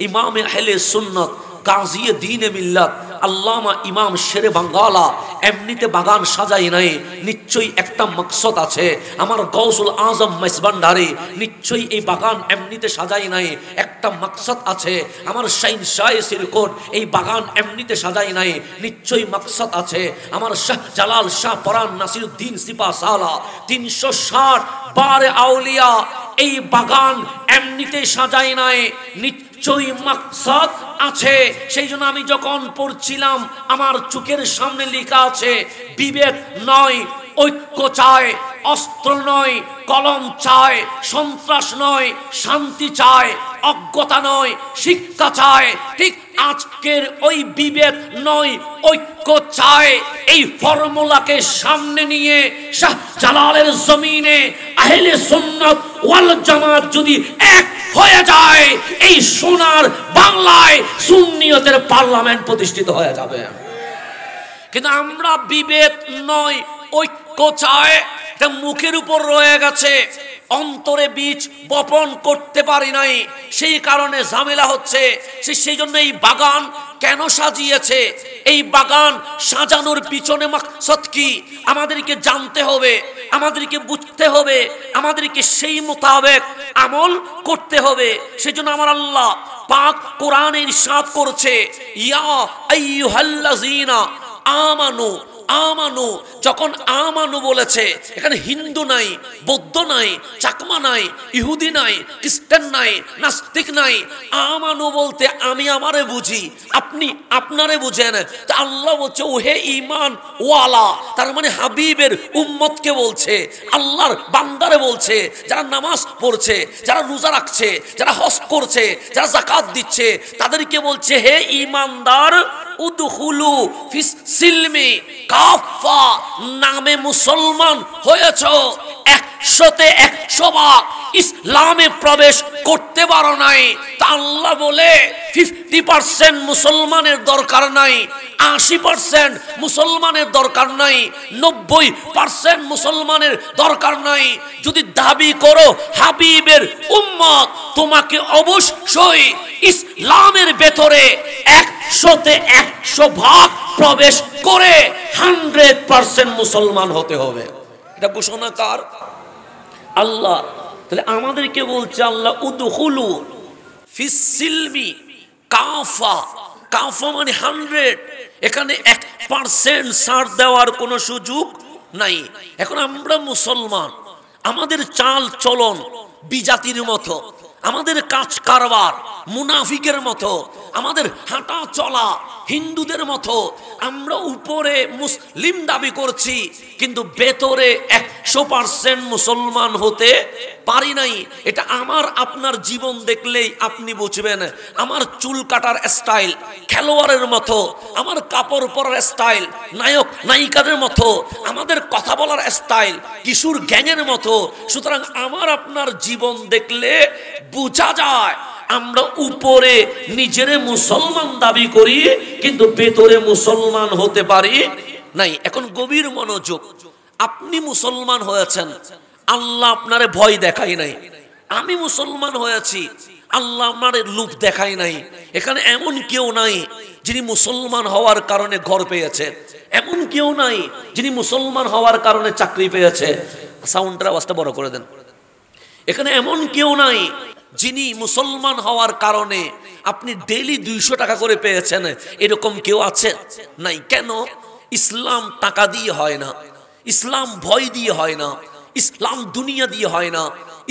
ইমামে আহলে সুন্নাত গাজিয়ে দ্বীনে মিল্লাত আল্লামা ইমাম শেরে বাঙ্গালা এমনিতে বাগান সাজাই নাই, নিশ্চয়ই একটা মকসদ আছে। আমার গৌসুল আজম মেজবান্ডারি নিশ্চয়ই এই বাগান এমনিতে সাজাই নাই, একটা মকসদ আছে। আমার শাইন শাহ সিরকোট এই বাগান এমনিতে সাজাই নাই, নিশ্চয়ই মকসদ আছে। আমার শাহ জালাল শাহ পরান নাসিরুদ্দিন সিপা সালা 360 বারে আউলিয়া এই বাগান এমনিতে সাজাই নাই, নিশ্চয়ই মকসদ আছে। সেই জন্য আমি যখন পড়ছিলাম আমার চোখের সামনে লেখা আছে, বিবেক নয় ঐক্য চায়, অস্ত্র নয় কলম চায়, সন্ত্রাস নয় শান্তি চায়, অজ্ঞতা নয় শিক্ষা চায়। ঠিক আজকের ওই বিবেক নয় ঐক্য চায়, এই ফর্মুলাকে সামনে নিয়ে শাহ জালালের জমিনে আহলে সুন্নাত ওয়াল জামাত যদি এক হয়ে যায়, এই সোনার বাংলায় সুন্নিয়তের পার্লামেন্ট প্রতিষ্ঠিত হয়ে যাবে। কিন্তু আমরা বিবেক নয় ঐক্য চায়, এটা মুখের উপর রয়ে গেছে, অন্তরে বীজ বপন করতে পারি নাই, সেই কারণে ঝামেলা হচ্ছে। সেই জন্য এই বাগান কেন সাজিয়েছে, এই বাগান সাজানোর পিছনে মাকসাদ কি আমাদেরকে জানতে হবে, আমাদেরকে বুঝতে হবে, আমাদেরকে সেই মোতাবেক আমল করতে হবে। সেজন্য আমার আল্লাহ পাক কোরআনে ইরশাদ করছে, ইয়া আইয়ুহাল্লাযীনা আমানু আমানু। যখন আমানু বলেছে, এখানে হিন্দু নাই, বৌদ্ধ নাই, চাকমা নাই, ইহুদি নাই, খ্রিস্টান নাই, নাস্তিক নাই। আমানু বলতে আমি আমারে বুঝি, আপনি আপনারে বুঝেন। তা আল্লাহ বলছে ওহে ঈমান ওয়ালা, তার মানে হাবিবের উম্মতকে বলছে, আল্লাহর বান্দারে বলছে, যারা নামাজ পড়ছে, যারা রোজা রাখছে, যারা হজ করছে, যারা যাকাত দিচ্ছে, তাদেরকে বলছে হে ঈমানদার উদখুলু ফিস সিলমি কাফা, নামে মুসলমান হয়েছ, 100% ভাগ ইসলামে প্রবেশ করতে পারো নাই। তা আল্লাহ বলে 50% মুসলমানের দরকার নাই, 80% মুসলমানের দরকার নাই, 90% মুসলমানের দরকার নাই। যদি দাবি করো হাবিবের উম্মত, তোমাকে অবশ্যই ইসলামের ভেতরে 100% ভাগ প্রবেশ করে 100% মুসলমান হতে হবে। এটা ঘোষণা কার? আল্লাহ। তাহলে আমাদেরকে বলছে আল্লাহ উদখুলু ফিস সিলমি কাফা, কাফা মানে 100, এখানে 1% ছাড় দেওয়ার কোনো সুযোগ নাই। এখন আমরা মুসলমান, আমাদের চাল চলন বিজাতির মতো, আমাদের কাজ কারবার মুনাফিকের মতো, আমাদের হাঁটা চলা হিন্দুদের মতো। আমরা উপরে মুসলিম দাবি করছি, কিন্তু ভেতরে 100% মুসলমান হতে পারি নাই। এটা আমার আপনার জীবন দেখলেই আপনি বুঝবেন। আমার চুল কাটার স্টাইল খেলোয়াড়ের মতো, আমার কাপড় পরার স্টাইল নায়ক নায়িকাদের মতো, আমাদের কথা বলার স্টাইল কিশোর গ্যাংয়ের মতো। সুতরাং আমার আপনার জীবন দেখলে বোঝা যায় আমরা উপরে নিজেরে মুসলমান দাবি করি, কিন্তু ভেতরে মুসলমান হতে পারি নাই। এখন গভীর মনোযোগ, আপনি মুসলমান হয়েছেন, আল্লাহ আপনারে ভয় দেখাই নাই। আমি মুসলমান হয়েছি, আল্লাহ আপনারে লোভ দেখাই নাই। এখানে এমন কেউ নাই যিনি মুসলমান হওয়ার কারণে ঘর পেয়েছে, এমন কেউ নাই যিনি মুসলমান হওয়ার কারণে চাকরি পেয়েছে। সাউন্ডের আওয়াজটা বড় করে দেন। এখানে এমন কেউ নাই যিনি মুসলমান হওয়ার কারণে আপনি ডেইলি 200 টাকা করে পেয়েছেন, এরকম কেউ আছে? নাই। কেন? ইসলাম টাকা দিয়ে হয় না, ইসলাম ভয় দিয়ে হয় না, ইসলাম দুনিয়া দিয়ে হয় না,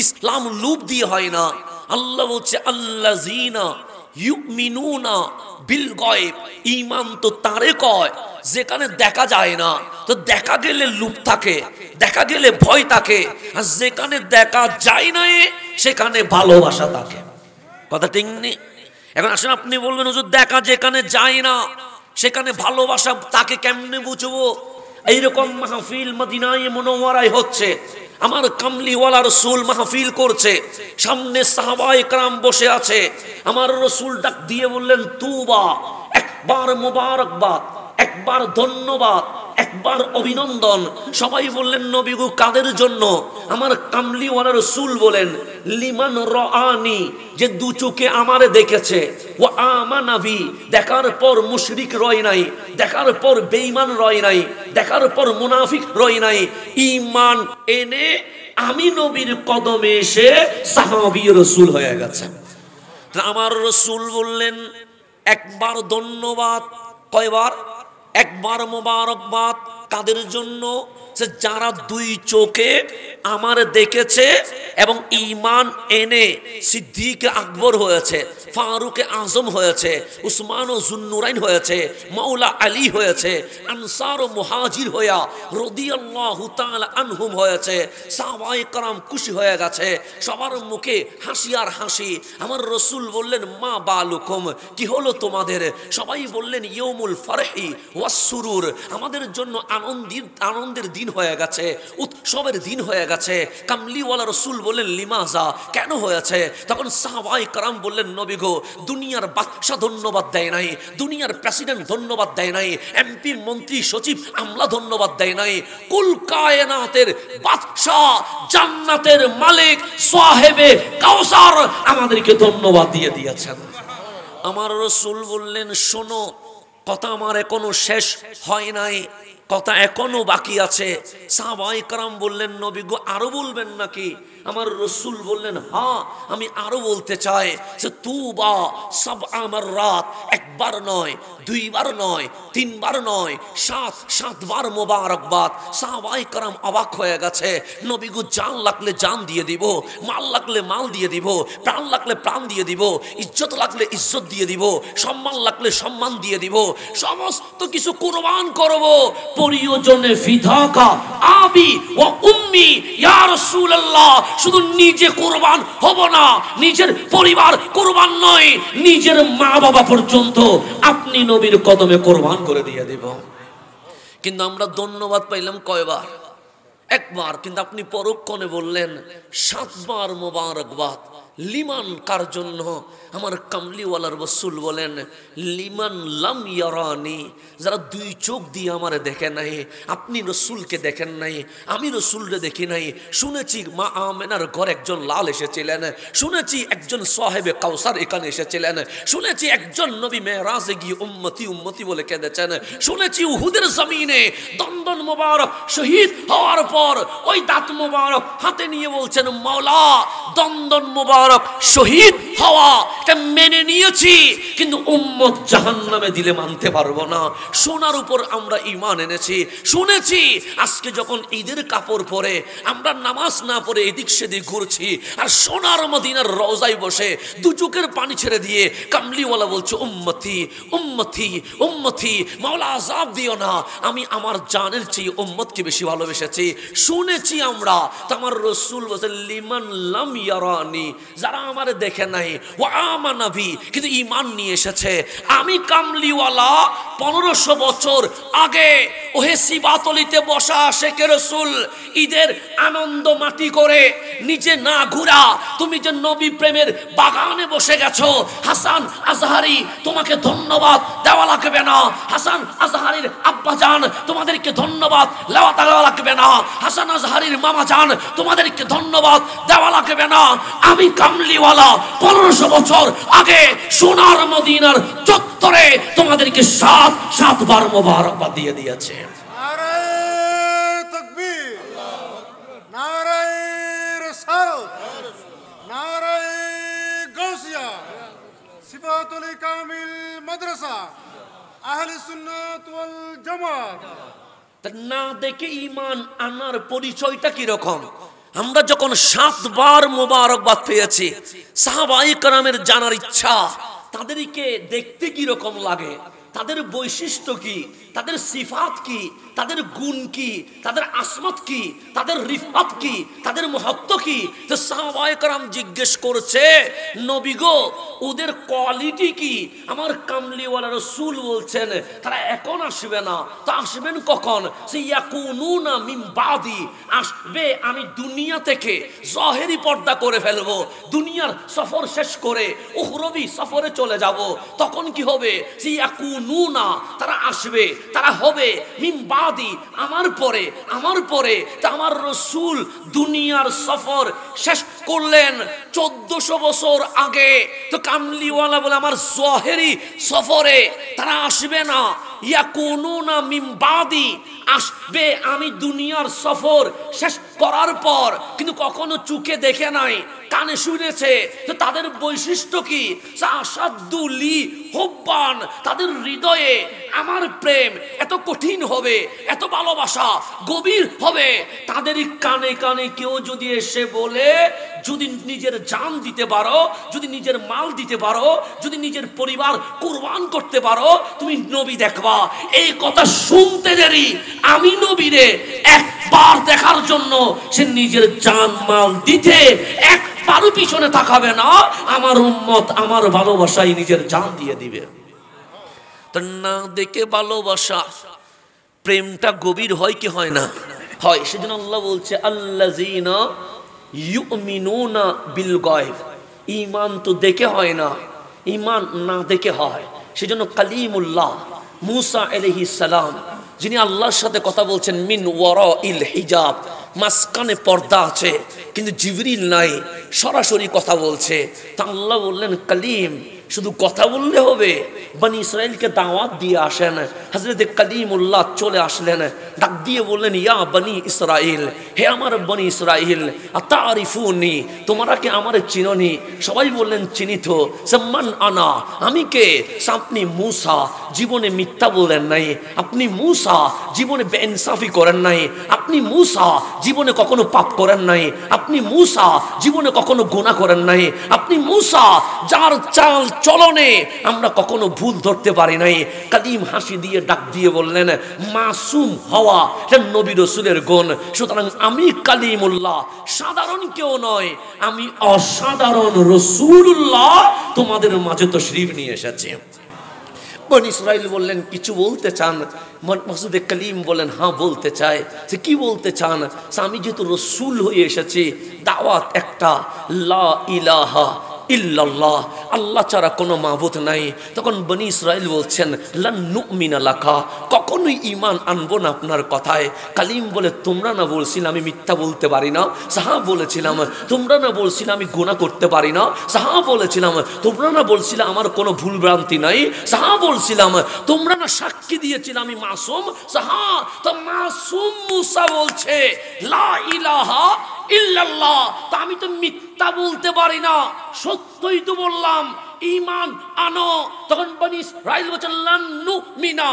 ইসলাম লোভ দিয়ে হয় না। আল্লাহ বলছে আল্লাযীনা ইউমিনুনা বিল গায়ব, ঈমান তো তারে কয় যেখানে দেখা যায় না। তো দেখা গেলে লোভ থাকে, দেখা গেলে ভয় থাকে, আর যেখানে দেখা যায় না সেখানে ভালোবাসা থাকে। কথা ঠিক নেই? এখন আসেন আপনি বলবেন হুজুর দেখা যেখানে যায় না সেখানে ভালোবাসা তাকে কেমনে বুঝবো? এইরকম মাহফিল মদিনায়ে মুনাওয়ারায় হচ্ছে, আমার কামলিওয়ালা রসুল মাহফিল করছে, সামনে সাহাবায়ে কেরাম বসে আছে। আমার রসুল ডাক দিয়ে বললেন তুবা, একবার মুবারকবাদ, একবার ধন্যবাদ, একবার অভিনন্দন। সবাই বললেন নবী গো কাদের জন্য? আমার কামলিওয়ালা রাসূল বলেন লিমান রাআনি, যে দু চোখে আমারে দেখেছে, ওয়া আমানা বি, দেখার পর মুশরিক রয় নাই, দেখার পর বেঈমান রয় নাই, দেখার পর মুনাফিক রয় নাই, ঈমান এনে আমি নবীর কদমে এসে সাহাবী রাসূল হয়ে গেছে। আমার রাসূল বললেন একবার ধন্যবাদ। কয়বার? একবার মোবারকবাদ। কাদের জন্য? যারা দুই চোখে আমার দেখেছে এবং ঈমান এনে সিদ্দিক আকবর হয়েছে, ফারুক আজম হয়েছে, উসমান ও জুন্নুরাইন হয়েছে, মাওলা আলী হয়েছে, আনসার ও মুহাজির হইয়া রাদিয়াল্লাহু তাআলা আনহুম হয়েছে, সাহাবায়ে کرام খুশি হয়ে গেছে, সবার মুখে হাসি আর হাসি। আমার রাসূল বললেন মা বালুকুম, কি হলো তোমাদের? সবাই বললেন ইয়াউমুল ফারহি ওয়াস সুরুর, আমাদের জন্য আনন্দের দিন হয়ে গেছে, উৎসবের দিন হয়ে গেছে। কামলিওয়ালা রাসূল বললেন লিমাজা, কেন হয়েছে? তখন সাহাবায়ে کرام বললেন নবী গো, দুনিয়ার বাদশা ধন্যবাদ দেয় নাই, দুনিয়ার প্রেসিডেন্ট ধন্যবাদ দেয় নাই, এমপি মন্ত্রী সচিব আমলা ধন্যবাদ দেয় নাই, কুল কায়নাতের বাদশা জান্নাতের মালিক সাহেবে কাউসার আমাদেরকে ধন্যবাদ দিয়ে দিয়েছেন। আমার রাসূল বললেন শোনো, কথা আমার এখনো শেষ হয় নাই, কথা এখনো বাকি আছে। সাহাবায়ে کرام বললেন নবী গো আরো বলবেন নাকি? আমার রাসূল বললেন হ্যাঁ, আমি আরো বলতে চাই যে তুবা সাবআ মাররাত, একবার নয়, দুইবার নয়, তিনবার নয়, সাতবার মোবারকবাদ। সাহাবায়ে کرام অবাক হয়ে গেছে। নবী গো জান লাগলে জান দিয়ে দিব, মাল লাগলে মাল দিয়ে দিব, প্রাণ লাগলে প্রাণ দিয়ে দিব, ইজ্জত লাগলে ইজ্জত দিয়ে দিব, সম্মান লাগলে সম্মান দিয়ে দিব, সমস্ত কিছু কুরবান করব, প্রয়োজনে ফিদাকা আবি ওয়া উম্মি ইয়া রাসূলুল্লাহ। শুধু নিজে কুরবান হব না, নিজের পরিবার কুরবান নয়, নিজের মা বাবা পর্যন্ত আপনি নবীর কদমে কুরবান করে দিয়ে দেব। কিন্তু আমরা ধন্যবাদ পাইলাম কয়বার? একবার। কিন্তু আপনি পরক্ষণে বললেন 7 বার মোবারকবাদ। লিমান কার জন্য? আমার কামলিওয়ালার রাসূল বলেন লিমান লাম ইয়ারানি, যারা দুই চোখ দিয়ে আমারে দেখে নাই। আপনি রাসূলকে দেখেন নাই, আমি রাসূলকে দেখি নাই। শুনেছি মা আমেনার ঘর একজন লাল এসেছিলেন, শুনেছি একজন সাহেবে কাউসার এখানে এসেছিলেন, শুনেছি একজন নবী মেরাজে গিয়ে উম্মতি উম্মতি বলে কেঁদেছেন, শুনেছি উহুদের জমিনে দন্দন মোবারক শহীদ হওয়ার পর ওই দাঁত মোবারক হাতে নিয়ে বলছেন মাওলা দন্দন মোবারক শহীদ হওয়া এটা মেনে নিয়েছি, কিন্তু উম্মত জাহান্নামে দিলে মানতে পারবো না। সোনার উপর আমরা ঈমান এনেছি। শুনেছি আজকে যখন ঈদের কাপড় পরে আমরা নামাজ না পড়ে এদিক সেদিক ঘুরছি, আর সোনার মদিনার রওজায় বসে দু চোখের পানি ছেড়ে দিয়ে কামলিওয়ালা বলছে উম্মতি উম্মতি উম্মতি, মাওলা আযাব দিও না, আমি আমার জানের চেয়ে উম্মতকে বেশি ভালোবেসেছি। শুনেছি আমরা। তো আমার রাসূল বলেন লিমান লাম ইয়ারানি, যারা আমারে দেখে নাই, ওয়া আমানা বি, কিন্তু ঈমান নিয়ে এসেছে। আমি কামলিওয়ালা 1500 বছর আগে ওহে সিবাতলিতে বসা আশেকে রাসূল ঈদের আনন্দ মাটি করে নিজে না ঘুরা তুমি যে নবী প্রেমের বাগানে বসে গেছো, হাসান আজহারি তোমাকে ধন্যবাদ দেওয়া লাগবে না, হাসান আজহারির আব্বা জান তোমাদেরকে ধন্যবাদ দেওয়া লাগবে না, হাসান আজহারির মামা জান তোমাদেরকে ধন্যবাদ দেওয়া লাগবে না। আমি কামলিওয়ালা 1500 বছর আগে সোনার মদিনার চত্বরে তোমাদেরকে 7 বার মোবারকবাদ দিয়ে দিয়েছে। নারে তাকবীর, নারে রিসালাত, নারে গাউসিয়া, সিফাতুল কামিল মাদ্রাসা, আহলে সুন্নাত ওয়াল জামাত। না দেখে ঈমান আনার পরিচয়টা কি রকম? আমরা যখন 7 বার মোবারকবাদ পেয়েছি, সাহাবায়ে কেরামের জানার ইচ্ছা তাদেরকে দেখতে কি রকম লাগে, তাদের বৈশিষ্ট্য কি, তাদের সিফাত কি, তাদের গুণ কি, তাদের আসমত কি, তাদের রিফাত কি, তাদের মহত্ব কি। তো সাহাবায়ে কেরাম জিজ্ঞেস করছে নবী গো ওদের কোয়ালিটি কি? আমার কামলিওয়ালা রাসূল বলছেন তারা এখন আসবে না, তো আসবেন কখন? ইয়াকুনুনা মিন বাদি, আসবে আমি দুনিয়া থেকে জাহেরি পর্দা করে ফেলবো, দুনিয়ার সফর শেষ করে উখরবি সফরে চলে যাব। তখন কি হবে? ইয়াকুনুনা, তারা আসবে তারা হবে মিন বাদি, আমার পরে। তা আমার রসুল দুনিয়ার সফর শেষ করলেন 1400 বছর আগে। তো কামলিওয়ালা বলে আমার জহেরি সফরে তারা আসবে না, ইয়াকুনুনা মিন বাদি, আসবে আমি দুনিয়ার সফর শেষ করার পর। কিন্তু কখনো চোখে দেখে নাই, কানে শুনেছে। তো তাদের বৈশিষ্ট্য কি? আসাদুলি হুব্বান, তাদের হৃদয়ে আমার প্রেম এত কঠিন হবে, এত ভালোবাসা গভীর হবে। তাদের কানে কানে কেউ যদি এসে বলে, যদি নিজের জান দিতে পারো, যদি নিজের মাল দিতে পারো, যদি নিজের পরিবার কুরবান করতে পারো, তুমি নবী দেখবা। এই কথা শুনতে দেরি, আমি নবীরে একবার দেখার জন্য সে নিজের জান মাল দিতে একবারও পিছনে তাকাবে না। আমার উম্মত আমার ভালোবাসায় নিজের জান দিয়ে দিবে। তো না দেখে ভালোবাসা, প্রেমটা গভীর হয় কি হয় না? হয়। সেজন্য আল্লাহ বলছে আল্লাযীনা ইউমিনুনা বিল গায়ব, ঈমান তো দেখে হয় না, ঈমান না দেখে হয়। সেজন্য কালিমুল্লাহ মুসা আলাইহিস সালাম, যিনি আল্লাহর সাথে কথা বলছেন মিন ওয়ারাইল হিজাব, মাঝখানে পর্দা আছে কিন্তু জিবরিল নাই, সরাসরি কথা বলছে। তা আল্লাহ বললেন কালিম, শুধু কথা বললে হবে? বনি ইসরাইলকে দাওয়াত দিয়ে আসেন। হযরত কালিমুল্লাহ চলে আসলেন, ডাক দিয়ে বললেন ইয়া বনি ইসরাইল, হে আমার বনি ইসরাইল, আতারিফুনি, তোমরা কি আমারে চিনোনি? সবাই বললেন চিনি তো। সাম্মান আনা, আমি কে? আপনি মূসা, জীবনে মিথ্যা বলেন নাই। আপনি মূসা, জীবনে বেইনসাফি করেন নাই। আপনি মূসা, জীবনে কখনো পাপ করেন নাই। আপনি মূসা, জীবনে কখনো গুনাহ করেন নাই। আপনি মূসা, যার চাল চলনে আমরা কখনো ভুল ধরতে পারি নাই। কালিম হাসি দিয়ে ডাক দিয়ে বললেন মাসুম হওয়া এটা নবী রাসূলের গুণ। সুতরাং আমি কালিমুল্লাহ, সাধারণ কেউ নয়, আমি অসাধারণ রাসূলুল্লাহ তোমাদের মাঝে তাশরীফ নিয়ে এসেছি। বনি ইসরাইল বললেন কিছু বলতে চান? মাসুদ কালিম বলেন হ্যাঁ বলতে চায়। সে কি বলতে চান? আমি যেহেতু রাসূল হয়ে এসেছি, দাওয়াত একটা, লা ইলাহা ইল্লাল্লাহ, আল্লাহ ছাড়া কোনো মাবুদ নাই। তখন বনি ইসরাইল বলছেন লান নুমিনা লাকা, কখনোই ঈমান আনবো না আপনার কথায়। কালিম বলে তোমরা না বলছিলে আমি মিথ্যা বলতে পারি না? সাহা বলেছিলাম। তোমরা না বলছিলে আমি গুনাহ করতে পারি না? সাহা বলেছিলাম। তোমরা না বলছিলে আমার কোনো ভুল ভ্রান্তি নাই? সাহা বলছিলাম। তোমরা না সাক্ষী দিয়েছিলে আমি মাসুম? সাহা। তো মাসুম মুসা বলছে লা ইলাহা ইল্লাল্লাহ, তা আমি তো মিথ্যা বলতে পারি না, সত্যই তো বললাম, ঈমান আনো। তখন বনি ইসরাইল বলছে লান নুমিনা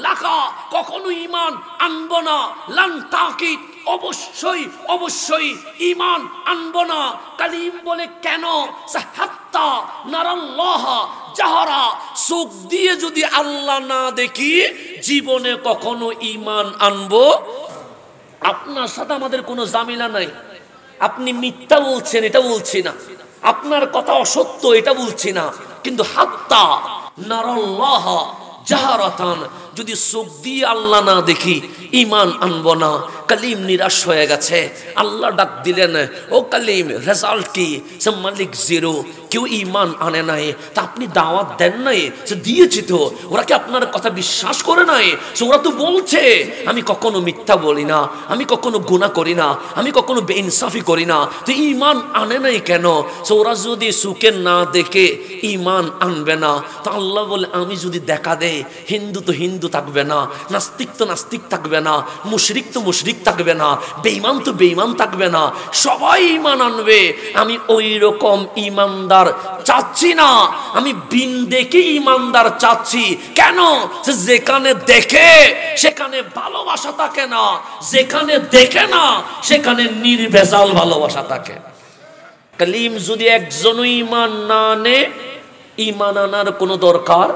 লাকা, কখনো ঈমান আনবো না। লান তাকিদ, অবশ্যই ঈমান আনবো না। কালিম বলে কেন? হাত্তা নারাল্লাহ জাহারা, চোখ দিয়ে যদি আল্লাহ না দেখি জীবনে কখনো ঈমান আনবো। আপনার সাথে আমাদের কোনো ঝামেলা নাই। আপনি মিথ্যা বলছেন এটা বলছি না, আপনার কথা অসত্য এটা বলছি না, কিন্তু হাত্তা নারাল্লাহ জাহারাতান, যদি চোখ দিয়ে আল্লাহ না দেখি ঈমান আনবো না। কালিম নিরাশ হয়ে গেছে। আল্লাহ ডাক দিলেন ও কালিম, রেজাল্ট কি? সে মালিক জিরো, কেউ ঈমান আনে নাই। তা আপনি দাওয়াত দেন নাই? সে দিয়েছি তো। ওরা কি আপনার কথা বিশ্বাস করে নাই? ওরা তো বলছে আমি কখনো মিথ্যা বলি না, আমি কখনো গুনাহ করি না, আমি কখনো বেইনসাফি করি না। তো ঈমান আনে নাই কেন? ওরা যদি সুখে না দেখে ঈমান আনবে না, তা আল্লাহ বলে আমি যদি দেখা দেই, হিন্দু তো হিন্দু থাকবে না, নাস্তিক তো নাস্তিক থাকবে না, মুশরিক তো মুশরিক থাকবে না, বেঈমান তো বেঈমান থাকবে না, সবাই ঈমান আনবে। আমি ওই রকম ঈমানদার চাচ্ছি না, আমি বিন দেখে ঈমানদার চাচ্ছি। কেন? যেখানে দেখে সেখানে ভালোবাসা থাকে না, যেখানে দেখে না সেখানে নির্ভেজাল ভালোবাসা থাকে। কালিম যদি একজনও ঈমান না আনে, ঈমান আনার কোনো দরকার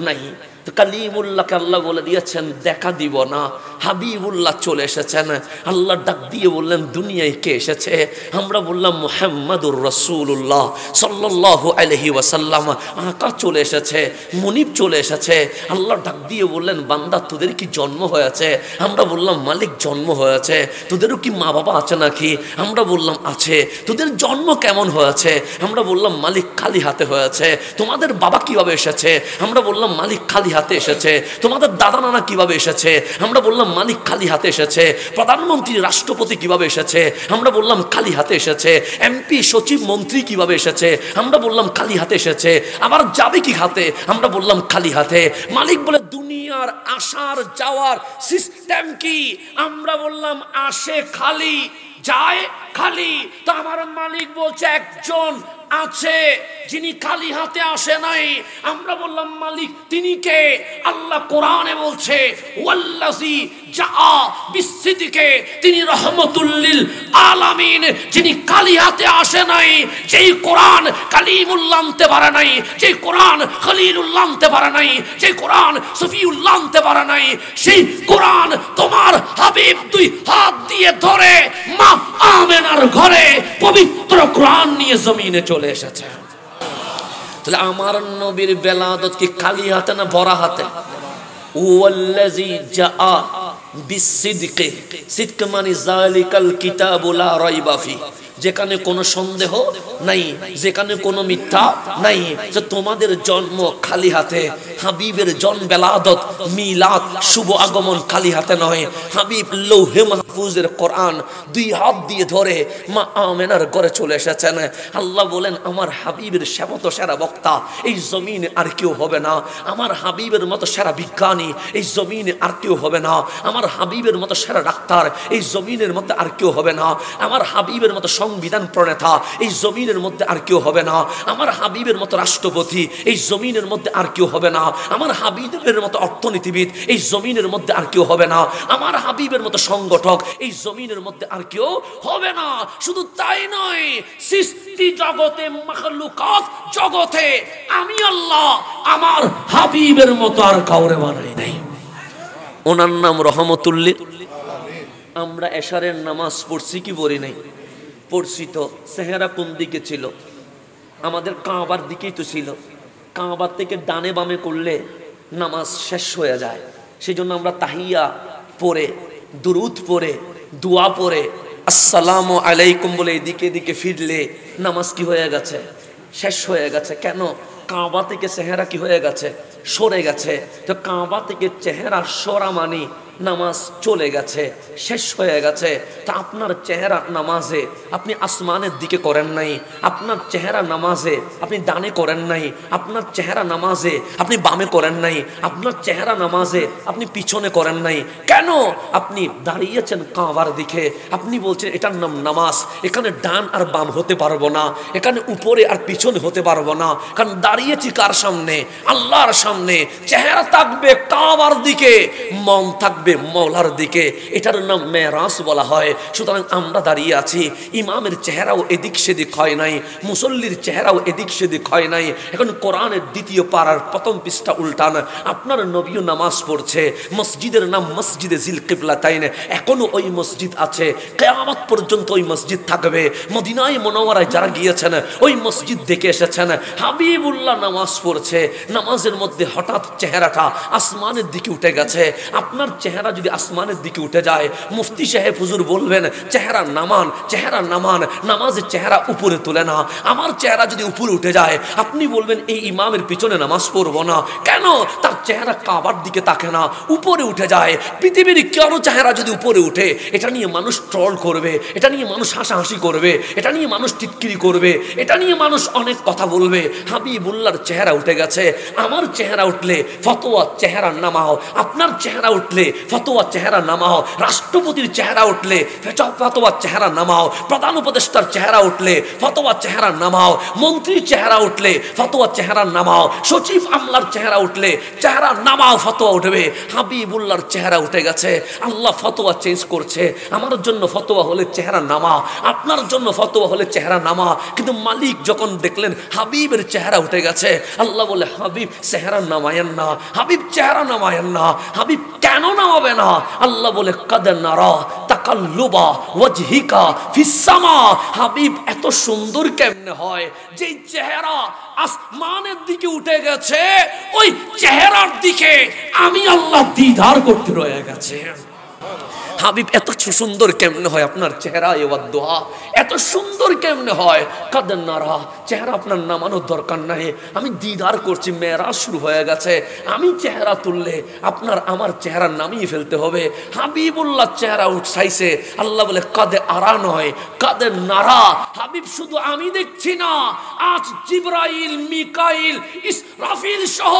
নাই। তো কালিমুল্লাহকে আল্লাহ বলে দিয়েছেন দেখা দিব না। হাবিবুল্লাহ চলে এসেছেন। আল্লাহ ডাক দিয়ে বললেন দুনিয়ায় কে এসেছে? আমরা বললাম মুহাম্মাদুর রাসূলুল্লাহ সাল্লাল্লাহু আলাইহি ওয়াসাল্লাম। আকা চলে এসেছে, মুনিব চলে এসেছে। আল্লাহ ডাক দিয়ে বললেন বান্দা তোদের কি জন্ম হয়েছে? আমরা বললাম মালিক জন্ম হয়েছে। তোদেরও কি মা বাবা আছে নাকি? আমরা বললাম আছে। তোদের জন্ম কেমন হয়েছে? আমরা বললাম মালিক খালি হাতে হয়েছে। তোমাদের বাবা কিভাবে এসেছে? আমরা বললাম মালিক খালি হাতে এসেছে, তোমাদের দাদা নানা কিভাবে এসেছে? আমরা বললাম মালিক খালি হাতে এসেছে। প্রধানমন্ত্রী রাষ্ট্রপতি কিভাবে এসেছে? আমরা বললাম খালি হাতে এসেছে। এমপি সচিব মন্ত্রী কিভাবে এসেছে? আমরা বললাম খালি হাতে এসেছে। আবার যাবে কি হাতে? আমরা বললাম খালি হাতে। মালিক বলে দুনিয়ার আসার যাওয়ার সিস্টেম কি? আমরা বললাম আসে খালি, যায় খালি। তো আমার মালিক বলছে একজন আছে যিনি খালি হাতে আসে নাই। আমরা বললাম মালিক তিনি কে? আল্লাহ কোরআনে বলছে ওয়াল্লাযী জাআ বিসসিদকে, তিনি রহমাতুল লিল আলামিন, যিনি খালি হাতে আসে নাই। যেই কোরআন কালিমুল্লাহ আনতে পারে নাই, যেই কোরআন খলিলুল্লাহ আনতে পারে নাই, যেই কোরআন সফিউল্লাহ আনতে পারে নাই, সেই কোরআন তোমার হাবিব দুই হাত দিয়ে ধরে মা আমেনার ঘরে পবিত্র কোরআন নিয়ে জমিনে চলে এসেছে। তাহলে আমার নবীর বেলাদত কি খালি হাতে না ভরা হাতে? ওয়াল্লাযী জাআ বিসসিদকি, সিদক মানে যালিকাল কিতাবু লা রাইবা ফি, যেখানে কোনো সন্দেহ নাই, যেখানে কোনো মিথ্যা নাই। যে তোমাদের জন্ম খালি হাতে, হাবিবের জন্ম বেলাদত মিলাদ শুভ আগমন খালি হাতে নয়। হাবিব লৌহে মাহফুজের কোরআন দুই হাত দিয়ে ধরে মা আমেনার ঘরে চলে এসেছেন। আল্লাহ বলেন আমার হাবিবের মতো সেরা বক্তা এই জমিনে আর কেউ হবে না। আমার হাবিবের মতো সেরা বিজ্ঞানী এই জমিনে আর কেউ হবে না। আমার হাবিবের মতো সেরা ডাক্তার এই জমিনের মধ্যে আর কেউ হবে না। আমার হাবিবের মতো সংবিধান প্রণেতা এই জমিনের মধ্যে আর কেউ হবে না। আমার হাবিবের মতো রাষ্ট্রপতি এই জমিনের মধ্যে আর কেউ হবে না। আমার হাবিবের মতো অর্থনীতিবিদ এই জমিনের মধ্যে আর কেউ হবে না। আমার হাবিবের মতো সংগঠক এই জমিনের মধ্যে আর কেউ হবে না। শুধু তাই নয়, সৃষ্টি জগতে মাখলুকাত জগতে আমি আল্লাহ আমার হাবিবের মতো আর কাউরে বানাই নাই। ওনার নাম রহমতুল্লিল। আমরা এশারের নামাজ পড়ছি কি পড়ি নাই? পড়ছি তো। সেহেরা কোন দিকে ছিল? আমাদের কাবার দিকেই তো ছিল। কাবার থেকে ডানে বামে করলে নামাজ শেষ হয়ে যায়। সেই জন্য আমরা তাহিয়া পড়ে, দুরুদ পড়ে, দোয়া পড়ে, আসসালামু আলাইকুম বলে এদিকে এদিকে ফিরলে নামাজ কি হয়ে গেছে? শেষ হয়ে গেছে। কেন? কাবা থেকে চেহারা কি হয়ে গেছে? সরে গেছে। তো কাবা থেকে চেহারা সরা মানে নামাজ চলে গেছে, শেষ হয়ে গেছে। তা আপনার চেহারা নামাজে আপনি আসমানের দিকে করেন নাই, আপনার চেহারা নামাজে আপনি ডানে করেন নাই, আপনার চেহারা নামাজে আপনি বামে করেন নাই, আপনার চেহারা নামাজে আপনি পিছনে করেন নাই। কেন? আপনি দাঁড়িয়েছেন কাবার দিকে, আপনি বলছেন এটার নাম নামাজ। এখানে ডান আর বাম হতে পারবো না, এখানে উপরে আর পিছনে হতে পারবো না। কারণ দাঁড়িয়েছি কার সামনে? আল্লাহর সামনে। চেহারা থাকবে কাবার দিকে, মন থাকবে মওলার দিকে। এটার নাম মেরাজ বলা হয়। সুতরাং আমরা দাঁড়িয়ে আছি, ইমামের চেহারাও এদিক সেদিক হয় নাই, মুসল্লির চেহারাও এদিক সেদিক হয় নাই। এখন কোরআনের দ্বিতীয় পারার প্রথম পৃষ্ঠা উল্টান, আপনার নবীও নামাজ পড়ছে। মসজিদের নাম মসজিদে জিল কিবলাতাইন। এখনো ওই মসজিদ আছে, কিয়ামত পর্যন্ত ওই মসজিদ থাকবে। মদিনায় মুনাওয়ারায় যারা গিয়েছেন ওই মসজিদ দেখে এসেছেন। হাবিবুল্লাহ নামাজ পড়ছে, নামাজের মধ্যে হঠাৎ চেহারাটা আসমানের দিকে উঠে গেছে। আপনার চেহারা যদি আসমানের দিকে উঠে যায়, মুফতি সাহেব হুজুর বলবেন চেহারা নামান, চেহারা নামান, নামাজের চেহারা উপরে তোলে না। আমার চেহারা যদি উপরে উঠে যায়, আপনি বলবেন এই ইমামের পিছনে নামাজ পড়বো না। কেন? তার চেহারা কাবার দিকে তাকে না, উপরে উঠে যায়। পৃথিবীর কারো চেহারা যদি উপরে উঠে, এটা নিয়ে মানুষ ট্রল করবে, এটা নিয়ে মানুষ হাসাহাসি করবে, এটা নিয়ে মানুষ টিটকিরি করবে, এটা নিয়ে মানুষ অনেক কথা বলবে। হাবিবুল্লাহর চেহারা উঠে গেছে। আমার চেহারা উঠলে ফতোয়া চেহারা নামাও, আপনার চেহারা উঠলে ফতোয়া চেহারা নামাও, রাষ্ট্রপতির চেহারা উঠলে ফতোয়া চেহারা নামাও, প্রধান উপদেষ্টার চেহারা উঠলে ফতোয়া চেহারা নামাও, মন্ত্রীর চেহারা উঠলে ফতোয়া চেহারা নামাও, সচিব আমলার চেহারা উঠলে চেহারা নামাও, ফতোয়া উঠবে। হাবিবুল্লাহর চেহারা উঠে গেছে, আল্লাহ ফতোয়া চেঞ্জ করছে। আমার জন্য ফতোয়া হলে চেহারা নামা, আপনার জন্য ফতোয়া হলে চেহারা নামা। কিন্তু মালিক যখন দেখলেন হাবিবের চেহারা উঠে গেছে, আল্লাহ বলে হাবিব চেহারা নামায়েন না, হাবিব চেহারা নামায়েন না। হাবিব কেন নামাবে না? আল্লাহ বলে কাদ নারা তাকাল্লুবা ওয়াজহিকা ফিস সামা। হাবিব এত সুন্দর কেমনে হয় যে চেহারা আসমানের দিকে উঠে গেছে, ওই চেহারার দিকে আমি আল্লাহ দিদার করতে রয়ে গেছে। হাবিব এত সুন্দর কেমনে হয় আপনার চেহারা ওয়াদ্দুহা, এত সুন্দর কেমনে হয়? কাদের নারা, চেহারা আপনার নামানোর দরকার নাই। আমি দিদার করছি, মেরাজ শুরু হয়ে গেছে। আমি চেহারা তুললে আপনার আমার চেহারা নামিয়ে ফেলতে হবে। হাবিবুল্লাহ চেহারা উঠাইছে, আল্লাহ বলে কাদে আরা নয়, কাদের নারা। হাবিব শুধু আমি দেখছি না, আজ জিবরাইল, মিকাইল, ইসরাফিল সহ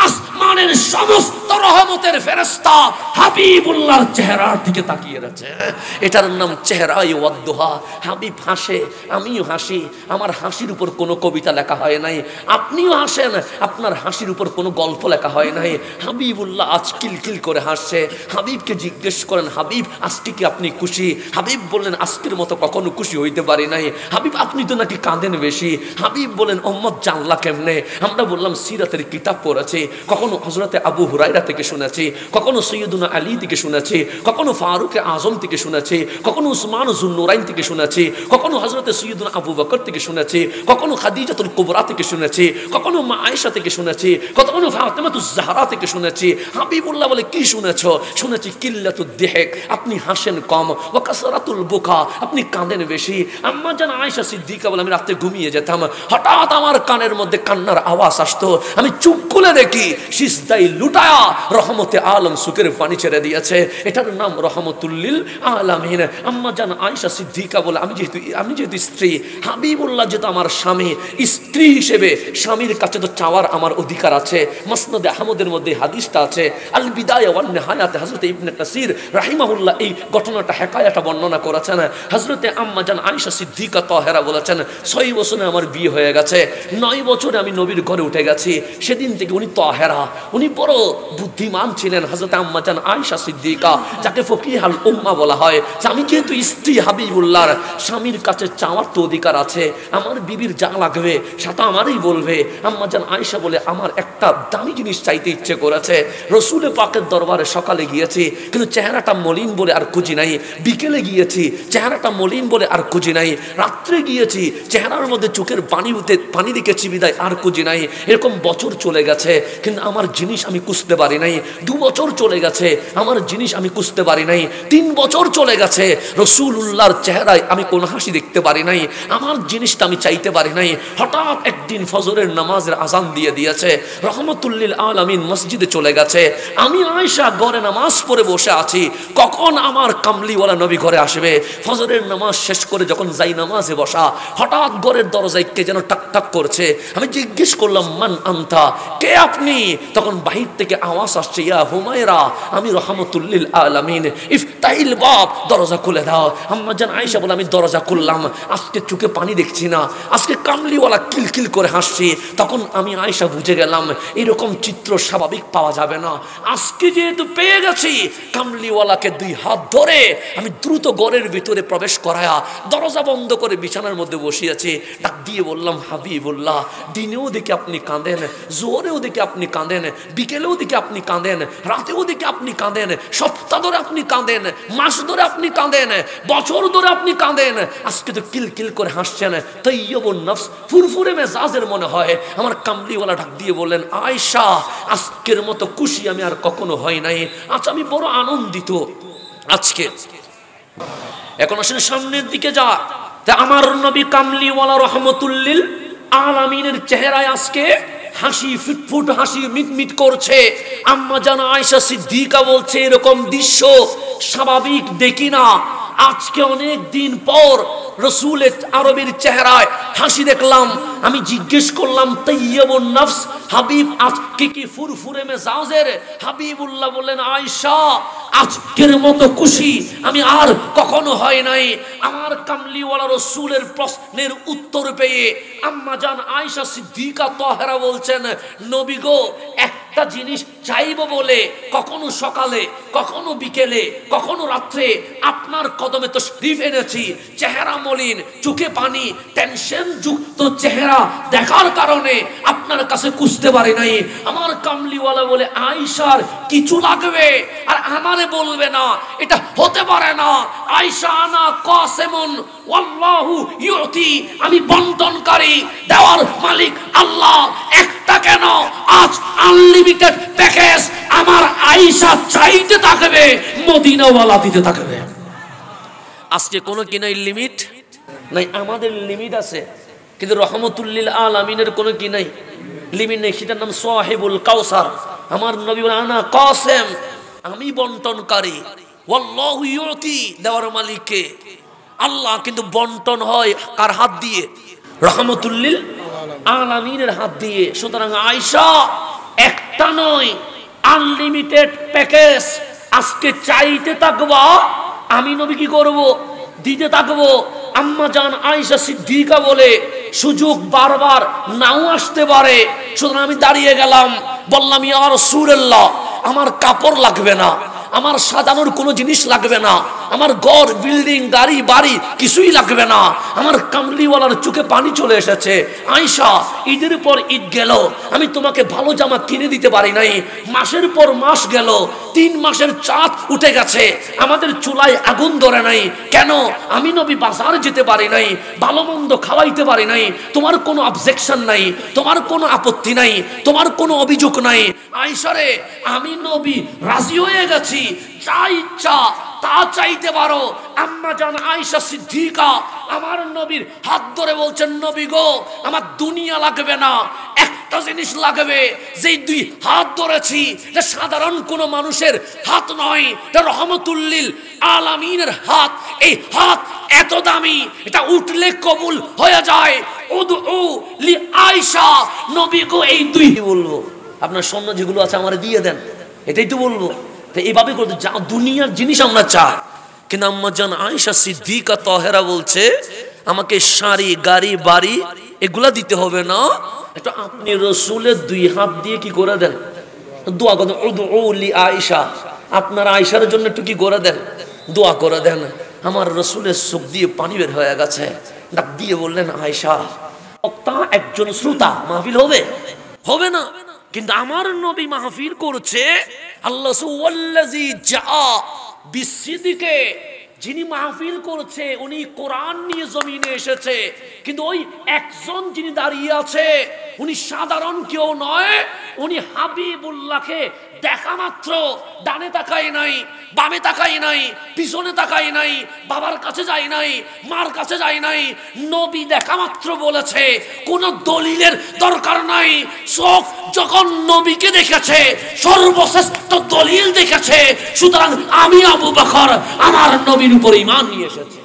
আসমানের সমস্ত রহমতের ফেরেশতা হাবিবুল্লাহর চেহারার দিকে তাকিয়ে আছে। এটার নাম চেহারায়ে ওয়াদ্দুহা। হাবিব হাসে, আমিও হাসি। আমার হাসির উপর কোনো কবিতা লেখা হয় নাই, আপনিও হাসেন, আপনার হাসির উপর কোনো গল্প লেখা হয় নাই। হাবিবুল্লাহ আজ কিলকিল করে হাসছে। হাবিবকে জিজ্ঞেস করেন, হাবিব আজকে কি আপনি খুশি? হাবিব বললেন, আজকের মতো কখনো খুশি হইতে পারি নাই। হাবিব আপনি তো নাকি কাঁদেন বেশি। হাবিব বলেন, উম্মত জানলা কেমনে? আমরা বললাম সিরাতের কিতাব পড়েছি, কখনো হযরতে আবু হুরায়রা থেকে শুনেছি, কখনো সৈয়দুনা আলী থেকে শুনেছি, কখনো ফারুকে আজম থেকে শুনেছি, কখনো উসমান যুন্নুরাইন থেকে শুনেছি, কখনো হযরতে সৈয়দুনা আবু বকর থেকে শুনেছি, কখনো খাদিজাতুল কুবরা থেকে শুনেছি, কখনো মা আয়েশা থেকে শুনেছি, কখনো ফাতেমাতুজ জাহরা থেকে শুনেছি। হাবিবুল্লাহ বলে, কি শুনেছো? শুনেছি কিল্লাতুদ দিহক, আপনি হাসেন কম, ওয়া কাসরাতুল বুকা, আপনি কাঁদেন বেশি। আম্মা জান আয়েশা সিদ্দিকা বলে, আমি রাতে ঘুমিয়ে যেতাম, হঠাৎ আমার কানের মধ্যে কান্নার আওয়াজ আসতো, আমি চুপ খুলে দেখি সিজদায় লুটায়া রহমতে আলম সুকের পানি ছেড়ে দিয়েছে। এটার নাম রহমতুল লিল আলামিন। আম্মা জান আয়েশা সিদ্দিকা বলে, আমি যেহেতু স্ত্রী, হাবিবুল্লাহ যেহেতু আমার স্বামী, স্ত্রী হিসেবে স্বামীর কাছে তো চাওয়ার আমার অধিকার আছে। মাসনাদে আহমদের মধ্যে হাদিসটা আছে, আল বিদায়া ওয়ান নিহায়াতে হযরত ইবনে কাসির রাহিমাহুল্লাহ এই ঘটনাটা হেকায়াটা বর্ণনা করেছেন। হযরতে আম্মা জান আয়েশা সিদ্দিকা তাহেরা বলেছেন, 6 বছরে আমার বিয়ে হয়ে গেছে, 9 বছরে আমি নবীর ঘরে উঠে গেছি। সেদিন থেকে উনি তাহেরা, উনি বড় বুদ্ধিমান ছিলেন। হযরত আম্মা জান আয়েশা সিদ্দিকা, যাকে ফকিহাল উম্মাহ বলা হয়, যে আমি যেহেতু স্ত্রী হাবিবুল্লাহর, স্বামীর কাছে চাওয়ার তো অধিকার আছে, আমার বিবির যা লাগবে সেটা আমারই বলবে। আম্মা জান আয়েশা বলে, আমার একটা দামি জিনিস চাইতে ইচ্ছে করেছে। রসুল পাকের দরবারে সকালে গিয়েছি, কিন্তু চেহারাটা মলিন বলে আর খুঁজি নাই। বিকেলে গিয়েছি, চেহারাটা মলিন বলে আর খুঁজি নাই। রাত্রে গিয়েছি, চেহারার মধ্যে চোখের পানি দেখেছি বিদায় আর খুঁজি নাই। এরকম বছর চলে গেছে, কিন্তু আমার জিনিস আমি খুঁজতে পারি নাই। 2 বছর চলে গেছে, আমার জিনিস আমি খুঁজতে পারি নাই। 3 বছর চলে গেছে, রসুলুল্লাহর চেহারায় আমি কোন হাসি দেখতে পারি নাই, আমার জিনিসটা আমি চাইতে পারি নাই। হঠাৎ একদিন ফজরের নামাজের আজান দিয়ে দিয়েছে, রহমতুল লিল আলামিন মসজিদে চলে গেছে। আমি আয়েশা ঘরে নামাজ পড়ে বসে আছি, কখন আমার কামলিওয়ালা নবী ঘরে আসবে। ফজরের নামাজ শেষ করে যখন যাই নামাজে বসা, হঠাৎ ঘরের দরজায় কে যেন টাক টাক করছে। আমি জিজ্ঞেস করলাম, মান আনতা, কে আপনি? তখন বাহির থেকে আওয়াজ আসছে, ইয়া হুমায়রা, আমি রহমতুল লিল আলামিন, ইফতাহিল বাব, দরজা খুলে দাও। আম্মা জান আয়েশা বলে, আমি দরজা খুললাম, আজকে চোখে পানি দেখছি না, আজকে কামলিওয়ালা কিলকিল করে হাসছি। তখন আমি আয়েশা বুঝে গেলাম, এরকম চিত্র স্বাভাবিক পাওয়া যাবে না। আজকে যেহেতু পেয়ে গেছি, কামলিওয়ালাকে 2 হাত ধরে আমি দ্রুত ঘরের ভিতরে প্রবেশ করায়া দরজা বন্ধ করে বিছানার মধ্যে বসিয়েছি। ডাক দিয়ে বললাম, হাবিবুল্লাহ, দিনেও দেখে আপনি কাঁদেন, জোরেও দেখে আপনি কাঁদেন, বিকেলেও দেখে আপনি কাঁদেন, রাতেও দেখে আপনি কাঁদেন, সপ্তাহ ধরে আপনি কাঁদেন, মাস ধরে আপনি কাঁদেন, বছর ধরে আপনি কাঁদেন, আজকে তো কিলকিল করে হাসছেন, তাইয়্যিবুন নফস, ফুরফুরে মেজাজের মনে হয়। আমার কামলিওয়ালা ডাক দিয়ে বললেন, আয়েশা, আজকের মতো খুশি আমি আর কখনো হই নাই, আজ আমি বড় আনন্দিত আজকে। এখন আসলে সামনের দিকে যা, তা আমার নবী কামলিওয়ালা রহমতুল লিল আলামিনের চেহারায় আজকে হাসি, ফুটফুট হাসি মিটমিট করছে। আম্মা জান আয়েশা সিদ্দিকা বলছে, এরকম দৃশ্য স্বাভাবিক দেখি না। আজকে অনেক দিন পর রসুলের আরবির চেহারায় হাসি দেখলাম। আমি জিজ্ঞেস করলাম, তাইয়্যিবুন নফস, হাবিব আজকে কি ফুরফুরে মেজাজের? হাবিবুল্লাহ বললেন, আয়েশা, আজকের মতো খুশি আমি আর কখনো হয় নাই। আমার কামলিওয়ালা রসুলের প্রশ্নের উত্তর পেয়ে আম্মা জান আয়েশা সিদ্দিকা তাহেরা বলছেন, নবী গো, একটা জিনিস চাইবো বলে কখনো সকালে, কখনো বিকেলে, কখনো রাত্রে আপনার কদমে তো শরীফ এনেছি। চেহারা মলিন, চোখে পানি, টেনশন যুক্ত চেহারা দেখার কারণে আপনার কাছে খুঁজতে পারি নাই। আমার কামলিওয়ালা বলে, আয়েশার কিছু লাগবে আর আমারে বলবে না, এটা হতে পারে না। আয়েশা, আনা কাসিমুন ওয়াল্লাহু ইউতি, আমি বন্টনকারী, দেওয়ার মালিক আল্লাহ। একটা কেন, আজ আনলিমিটেড প্যাকেজ আমার আয়েশা চাইতে থাকবে, মদিনাওয়ালা দিতে থাকবে। আজকে কোনো কি নাই লিমিট নাই, আমাদের লিমিট আছে, কিন্তু রহমতুল্লিল আলামিনের কোনো কি নাই লিমিট নেই। সেটার নাম সাহিবুল কাউসার। আমার নবী বলেন আনা কাসেম, আমি বন্টনকারী। ওয়াল্লাহু ইউতি, দেওয়ার মালিক কে? আল্লাহ। কিন্তু বন্টন হয় কার হাত দিয়ে? রহমতুল্লিল আলামিনের হাত দিয়ে। সুতরাং আয়েশা একটা নয়, আনলিমিটেড প্যাকেজ। আজকে চাইতে থাকবা, আমি নবী কি করব? দিতে থাকবো। আম্মা জান আয়েশা সিদ্দিকা বলে সুযোগ বারবার নাও আসতে পারে। সুতরাং আমি দাঁড়িয়ে গেলাম, বললাম ইয়া রাসূলুল্লাহ, আমার কাপড় লাগবে না, আমার সাজানোর কোনো জিনিস লাগবে না, আমার ঘর বিল্ডিং গাড়ি বাড়ি কিছুই লাগবে না। আমার কামলিওয়ালার চোখে পানি চলে এসেছে। আয়েশা, ঈদের পর ঈদ গেল, আমি তোমাকে ভালো জামা কিনে দিতে পারি নাই। মাসের পর মাস গেল, 3 মাসের চাঁদ উঠে গেছে, আমাদের চুলায় আগুন ধরে নাই। কেন? আমি নবী বাজার যেতে পারি নাই, ভালো মন্দ খাওয়াইতে পারি নাই। তোমার কোনো অবজেকশন নাই, তোমার কোনো আপত্তি নাই, তোমার কোনো অভিযোগ নাই। আয়েশা রে, আমি নবী রাজি হয়ে গেছি, যা ইচ্ছা তা চাইতে পারো। আম্মা জান আয়েশা সিদ্দিকা আমার নবীর হাত ধরে বলছেন, নবী গো, আমার দুনিয়া লাগবে না, একটা জিনিস লাগবে। যেই 2 হাত ধরেছি, এটা সাধারণ কোনো মানুষের হাত নয়, এটা রহমতুল্লিল আলামিনের হাত। এই হাত এত দামি, এটা উঠলে কবুল হয়ে যায়। উদউ লি আয়েশা, নবী গো, এই 2 বলবো, আপনার স্বর্ণ যেগুলো আছে আমার দিয়ে দেন, এটাই তো বলবো। তো এইভাবে করতে যা দুনিয়ার জিনিস আমরা চাই। কিন্তু আম্মা জান আয়েশা সিদ্দিকা তাহেরা বলছে, আমাকে শাড়ি গাড়ি বাড়ি এগুলা দিতে হবে না, এটা আপনি রাসূলের 2 হাত দিয়ে কি করে দেন, দোয়া করেন। উদউ লি আয়েশা, আপনার আয়েশার জন্য একটু কি করে দেন, দোয়া করে দেন। আমার রাসূলের চোখ দিয়ে পানি বের হয়ে গেছে। ডাক দিয়ে বললেন, আয়েশা, বক্তা একজন শ্রোতা, মাহফিল হবে? হবে না। কিন্তু আমার নবী মাহফিল করছে। আল্লাহ ওয়াল্লাযী জাআ বিসিদিকে, যিনি মাহফিল করছে উনি কোরআন নিয়ে জমিনে এসেছে। কিন্তু ওই একজন যিনি দাঁড়িয়ে আছে, উনি সাধারণ কেউ নয়, উনি হাবিবুল্লাহকে দেখা মাত্র ডানে তাকায় নাই, বামে তাকাই নাই, পিছনে তাকাই নাই, বাবার কাছে যাই নাই, মার কাছে যাই নাই। নবী দেখা মাত্র বলেছে, কোন দলিলের দরকার নাই। চোখ যখন নবীকে দেখেছে, সর্বশ্রেষ্ঠ দলিল দেখেছে। সুতরাং আমি আবু বকর আমার নবীর উপর ঈমান নিয়ে এসেছি।